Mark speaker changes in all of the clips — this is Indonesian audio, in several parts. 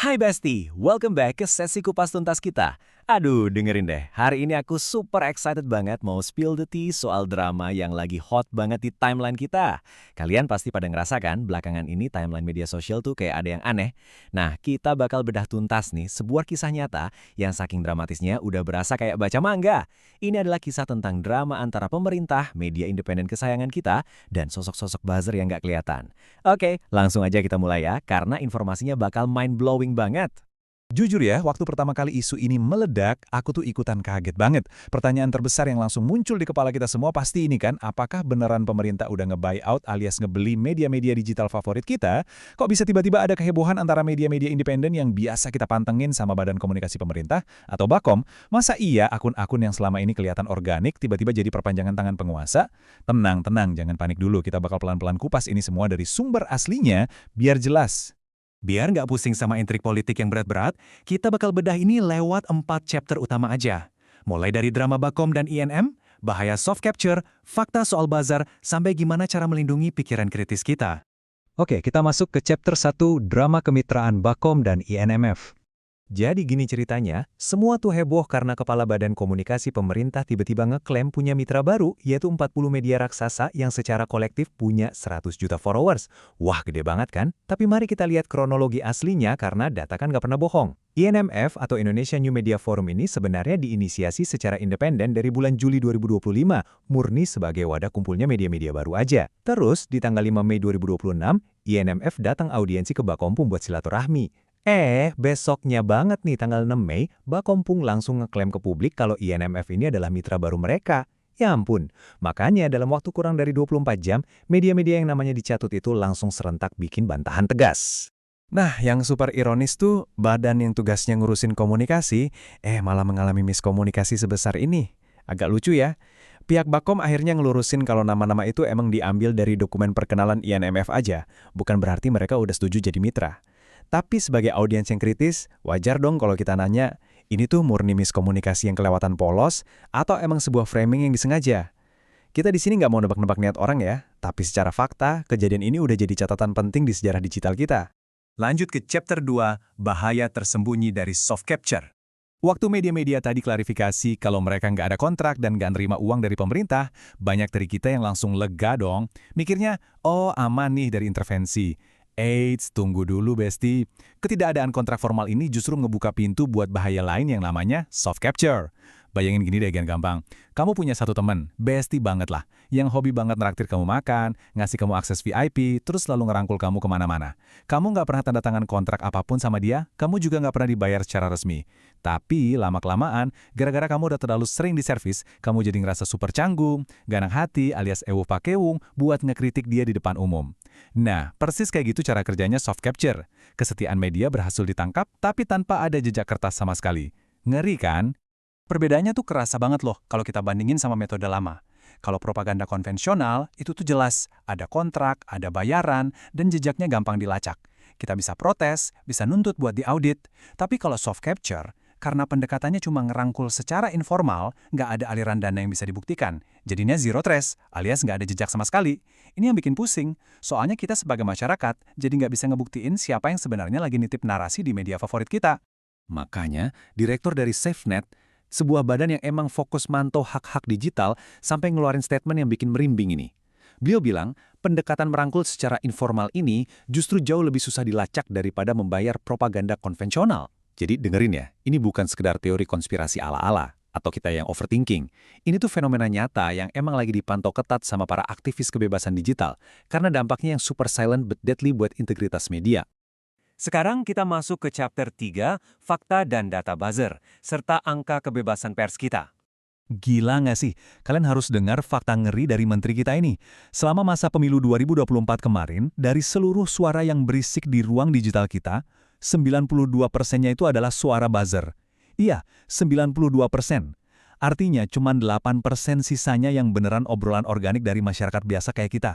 Speaker 1: Hai Besti, welcome back ke sesi kupas tuntas kita. Aduh, dengerin deh, hari ini aku super excited banget mau spill the tea soal drama yang lagi hot banget di timeline kita. Kalian pasti pada ngerasa kan, belakangan ini timeline media sosial tuh kayak ada yang aneh. Nah, kita bakal bedah tuntas nih sebuah kisah nyata yang saking dramatisnya udah berasa kayak baca manga. Ini adalah kisah tentang drama antara pemerintah, media independen kesayangan kita, dan sosok-sosok buzzer yang gak kelihatan. Oke, langsung aja kita mulai ya, karena informasinya bakal mind-blowing banget.
Speaker 2: Jujur ya, waktu pertama kali isu ini meledak, aku tuh ikutan kaget banget. Pertanyaan terbesar yang langsung muncul di kepala kita semua pasti ini kan, apakah beneran pemerintah udah nge-buyout alias ngebeli media-media digital favorit kita? Kok bisa tiba-tiba ada kehebohan antara media-media independen yang biasa kita pantengin sama Badan Komunikasi Pemerintah atau Bakom? Masa iya akun-akun yang selama ini kelihatan organik tiba-tiba jadi perpanjangan tangan penguasa? Tenang, jangan panik dulu, kita bakal pelan-pelan kupas ini semua dari sumber aslinya, biar jelas.
Speaker 3: Biar nggak pusing sama intrik politik yang berat-berat, kita bakal bedah ini lewat 4 chapter utama aja. Mulai dari drama Bakom dan INM, bahaya soft capture, fakta soal buzzer, sampai gimana cara melindungi pikiran kritis kita.
Speaker 2: Oke, kita masuk ke chapter 1, drama kemitraan Bakom dan INMF.
Speaker 3: Jadi gini ceritanya, semua tuh heboh karena Kepala Badan Komunikasi Pemerintah tiba-tiba ngeklaim punya mitra baru, yaitu 40 media raksasa yang secara kolektif punya 100 juta followers. Wah, gede banget kan? Tapi mari kita lihat kronologi aslinya karena data kan nggak pernah bohong. INMF atau Indonesia New Media Forum ini sebenarnya diinisiasi secara independen dari bulan Juli 2025, murni sebagai wadah kumpulnya media-media baru aja. Terus, di tanggal 5 Mei 2026, INMF datang audiensi ke Bakompung buat silaturahmi. Besoknya banget nih tanggal 6 Mei, Bakompung langsung ngeklaim ke publik kalau INMF ini adalah mitra baru mereka. Ya ampun, makanya dalam waktu kurang dari 24 jam, media-media yang namanya dicatut itu langsung serentak bikin bantahan tegas.
Speaker 2: Nah, yang super ironis tuh, badan yang tugasnya ngurusin komunikasi, malah mengalami miskomunikasi sebesar ini. Agak lucu ya. Pihak Bakom akhirnya ngelurusin kalau nama-nama itu emang diambil dari dokumen perkenalan INMF aja, bukan berarti mereka udah setuju jadi mitra. Tapi sebagai audiens yang kritis, wajar dong kalau kita nanya, ini tuh murni miskomunikasi yang kelewatan polos atau emang sebuah framing yang disengaja? Kita di sini nggak mau nebak-nebak niat orang ya, tapi secara fakta, kejadian ini udah jadi catatan penting di sejarah digital kita.
Speaker 3: Lanjut ke chapter 2, bahaya tersembunyi dari soft capture. Waktu media-media tadi klarifikasi kalau mereka nggak ada kontrak dan nggak nerima uang dari pemerintah, banyak dari kita yang langsung lega dong. Mikirnya, oh aman nih dari intervensi. Eits, tunggu dulu Besti. Ketidakadaan kontrak formal ini justru ngebuka pintu buat bahaya lain yang namanya soft capture. Bayangin gini deh, gan gampang. Kamu punya satu temen, Besti banget lah, yang hobi banget neraktir kamu makan, ngasih kamu akses VIP, terus selalu ngerangkul kamu kemana-mana. Kamu nggak pernah tanda tangan kontrak apapun sama dia, kamu juga nggak pernah dibayar secara resmi. Tapi lama-kelamaan, gara-gara kamu udah terlalu sering diservis, kamu jadi ngerasa super canggung, gak enak hati alias ewu pakewung buat ngekritik dia di depan umum. Nah, persis kayak gitu cara kerjanya soft capture. Kesetiaan media berhasil ditangkap, tapi tanpa ada jejak kertas sama sekali. Ngeri kan?
Speaker 4: Perbedaannya tuh kerasa banget loh kalau kita bandingin sama metode lama. Kalau propaganda konvensional, itu tuh jelas, ada kontrak, ada bayaran, dan jejaknya gampang dilacak. Kita bisa protes, bisa nuntut buat diaudit. Tapi kalau soft capture, karena pendekatannya cuma ngerangkul secara informal, nggak ada aliran dana yang bisa dibuktikan. Jadinya zero trace, alias nggak ada jejak sama sekali. Ini yang bikin pusing, soalnya kita sebagai masyarakat, jadi nggak bisa ngebuktiin siapa yang sebenarnya lagi nitip narasi di media favorit kita.
Speaker 3: Makanya, direktur dari SafeNet, sebuah badan yang emang fokus mantau hak-hak digital, sampai ngeluarin statement yang bikin merimbing ini. Beliau bilang, pendekatan merangkul secara informal ini justru jauh lebih susah dilacak daripada membayar propaganda konvensional. Jadi dengerin ya, ini bukan sekedar teori konspirasi ala-ala, atau kita yang overthinking. Ini tuh fenomena nyata yang emang lagi dipantau ketat sama para aktivis kebebasan digital, karena dampaknya yang super silent but deadly buat integritas media.
Speaker 1: Sekarang kita masuk ke chapter 3, fakta dan data buzzer, serta angka kebebasan pers kita.
Speaker 2: Gila nggak sih? Kalian harus dengar fakta ngeri dari menteri kita ini. Selama masa pemilu 2024 kemarin, dari seluruh suara yang berisik di ruang digital kita, 92%-nya itu adalah suara buzzer. Iya, 92%. Artinya cuma 8% sisanya yang beneran obrolan organik dari masyarakat biasa kayak kita.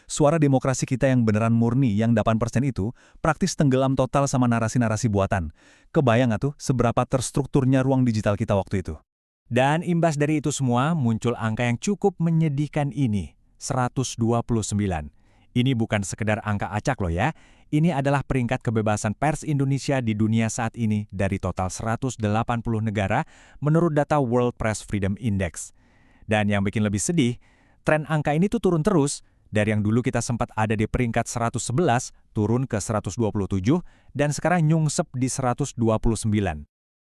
Speaker 2: Suara demokrasi kita yang beneran murni, yang 8% itu, praktis tenggelam total sama narasi-narasi buatan. Kebayang nggak tuh seberapa terstrukturnya ruang digital kita waktu itu?
Speaker 1: Dan imbas dari itu semua, muncul angka yang cukup menyedihkan ini, 129. Ini bukan sekedar angka acak loh ya. Ini adalah peringkat kebebasan pers Indonesia di dunia saat ini dari total 180 negara menurut data World Press Freedom Index. Dan yang bikin lebih sedih, tren angka ini tuh turun terus. Dari yang dulu kita sempat ada di peringkat 111, turun ke 127, dan sekarang nyungsep di 129.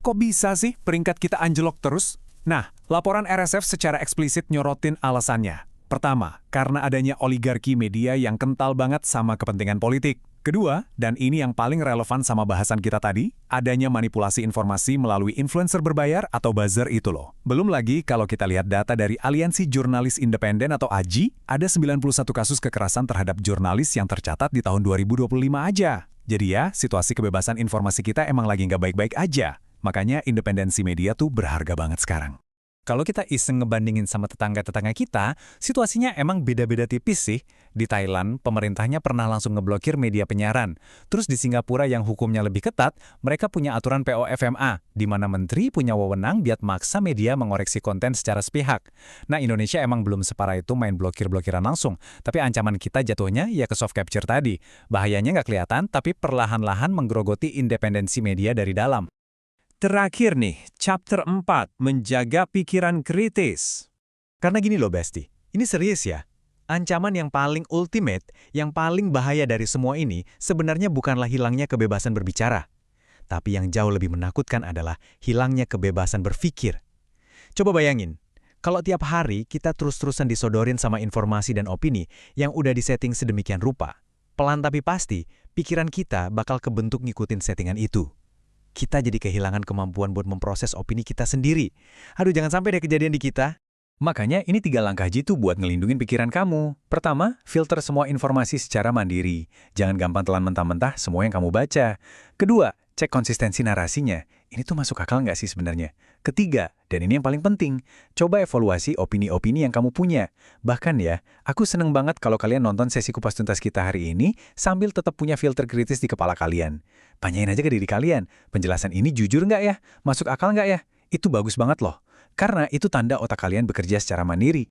Speaker 3: Kok bisa sih peringkat kita anjlok terus? Nah, laporan RSF secara eksplisit nyorotin alasannya. Pertama, karena adanya oligarki media yang kental banget sama kepentingan politik. Kedua, dan ini yang paling relevan sama bahasan kita tadi, adanya manipulasi informasi melalui influencer berbayar atau buzzer itu loh. Belum lagi kalau kita lihat data dari Aliansi Jurnalis Independen atau AJI, ada 91 kasus kekerasan terhadap jurnalis yang tercatat di tahun 2025 aja. Jadi ya, situasi kebebasan informasi kita emang lagi nggak baik-baik aja. Makanya independensi media tuh berharga banget sekarang.
Speaker 4: Kalau kita iseng ngebandingin sama tetangga-tetangga kita, situasinya emang beda-beda tipis sih. Di Thailand, pemerintahnya pernah langsung ngeblokir media penyiaran. Terus di Singapura yang hukumnya lebih ketat, mereka punya aturan POFMA, di mana menteri punya wewenang biar maksa media mengoreksi konten secara sepihak. Nah, Indonesia emang belum separah itu main blokir-blokiran langsung, tapi ancaman kita jatuhnya ya ke soft capture tadi. Bahayanya nggak kelihatan, tapi perlahan-lahan menggerogoti independensi media dari dalam.
Speaker 3: Terakhir nih, chapter 4, menjaga pikiran kritis.
Speaker 2: Karena gini loh Besti, ini serius ya. Ancaman yang paling ultimate, yang paling bahaya dari semua ini sebenarnya bukanlah hilangnya kebebasan berbicara. Tapi yang jauh lebih menakutkan adalah hilangnya kebebasan berpikir. Coba bayangin, kalau tiap hari kita terus-terusan disodorin sama informasi dan opini yang udah disetting sedemikian rupa, pelan tapi pasti, pikiran kita bakal kebentuk ngikutin settingan itu. Kita jadi kehilangan kemampuan buat memproses opini kita sendiri. Aduh, jangan sampai ada kejadian di kita.
Speaker 3: Makanya ini 3 langkah jitu buat ngelindungin pikiran kamu. Pertama, filter semua informasi secara mandiri. Jangan gampang telan mentah-mentah semua yang kamu baca. Kedua, cek konsistensi narasinya. Ini tuh masuk akal nggak sih sebenarnya? Ketiga, dan ini yang paling penting, coba evaluasi opini-opini yang kamu punya. Bahkan ya, aku seneng banget kalau kalian nonton sesi kupas tuntas kita hari ini sambil tetap punya filter kritis di kepala kalian. Tanyain aja ke diri kalian, penjelasan ini jujur nggak ya? Masuk akal nggak ya? Itu bagus banget loh. Karena itu tanda otak kalian bekerja secara mandiri.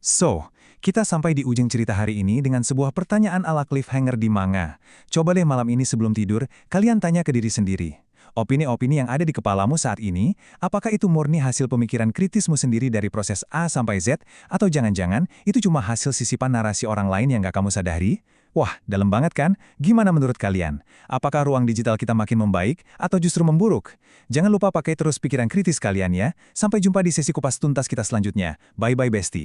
Speaker 3: So, kita sampai di ujung cerita hari ini dengan sebuah pertanyaan ala cliffhanger di manga. Coba deh malam ini sebelum tidur, kalian tanya ke diri sendiri. Opini-opini yang ada di kepalamu saat ini, apakah itu murni hasil pemikiran kritismu sendiri dari proses A sampai Z, atau jangan-jangan itu cuma hasil sisipan narasi orang lain yang nggak kamu sadari? Wah, dalam banget kan? Gimana menurut kalian? Apakah ruang digital kita makin membaik, atau justru memburuk? Jangan lupa pakai terus pikiran kritis kalian ya. Sampai jumpa di sesi kupas tuntas kita selanjutnya. Bye-bye, Besti.